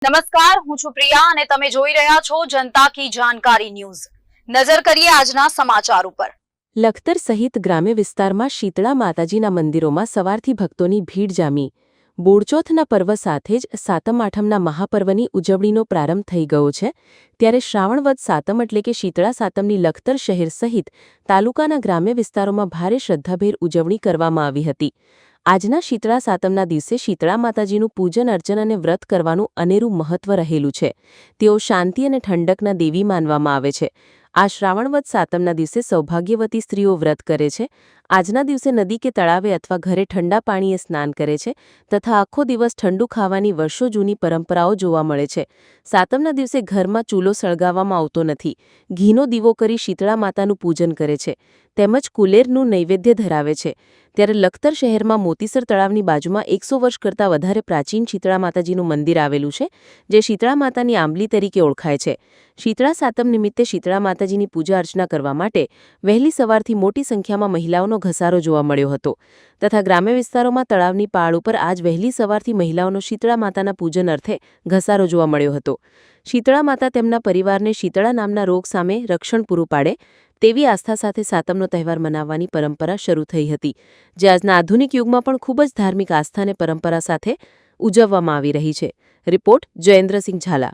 નમસ્કાર, હું છું પ્રિયા અને તમે જોઈ રહ્યા છો જનતા કી જાણકારી ન્યૂઝ। નજર કરીએ આજના સમાચાર ઉપર। લખતર સહિત ગ્રામ્ય વિસ્તારમાં શીતળા માતાજીના મંદિરોમાં સવારથી ભક્તોની ભીડ જામી। બોડચોથના પર્વ સાથે જ સાતમ આઠમના મહાપર્વની ઉજવણીનો પ્રારંભ થઈ ગયો છે, ત્યારે શ્રાવણ વદ સાતમ એટલે કે શીતળા સાતમની લખતર શહેર સહિત તાલુકાના ગ્રામ્ય વિસ્તારોમાં ભારે શ્રદ્ધાભેર ઉજવણી કરવામાં આવી હતી। આજના શીતળા સાતમના દિવસે શીતળા માતાજીનું પૂજન અર્ચન અને વ્રત કરવાનું અનેરું મહત્વ રહેલું છે। તેઓ શાંતિ અને ઠંડકના દેવી માનવામાં આવે છે। આ શ્રાવણવદ સાતમના દિવસે સૌભાગ્યવતી સ્ત્રીઓ વ્રત કરે છે। આજના દિવસે નદી કે તળાવે અથવા ઘરે ઠંડા પાણીએ સ્નાન કરે છે તથા આખો દિવસ ઠંડુ ખાવાની વર્ષો જૂની પરંપરાઓ જોવા મળે છે। સાતમના દિવસે ઘરમાં ચૂલો સળગાવવામાં આવતો નથી, ઘીનો દીવો કરી શીતળા માતાનું પૂજન કરે છે તેમજ કુલેરનું નૈવેદ્ય ધરાવે છે। ત્યારે લખતર શહેરમાં મોતીસર તળાવની બાજુમાં 100 વર્ષ કરતાં વધારે પ્રાચીન શીતળા માતાજીનું મંદિર આવેલું છે, જે શીતળા માતાની આંબલી તરીકે ઓળખાય છે। શીતળા સાતમ નિમિત્તે શીતળા માતાજીની પૂજા અર્ચના કરવા માટે વહેલી સવારથી મોટી સંખ્યામાં મહિલાઓનો ઘસારો જોવા મળ્યો હતો તથા ગ્રામ્ય વિસ્તારોમાં તળાવની પાળ ઉપર આજ વહેલી સવારથી મહિલાઓનો શીતળા માતાના પૂજન અર્થે ઘસારો જોવા મળ્યો હતો। શીતળા માતા તેમના પરિવારને શીતળા નામના રોગ સામે રક્ષણ પૂરું પાડે તેવી આસ્થા સાથે સાતમનો તહેવાર મનાવવાની પરંપરા શરૂ થઈ હતી, જે આજના આધુનિક યુગમાં પણ ખૂબ જ ધાર્મિક આસ્થા અને પરંપરા સાથે ઉજવવામાં આવી રહી છે। રિપોર્ટ જયેન્દ્રસિંહ ઝાલા।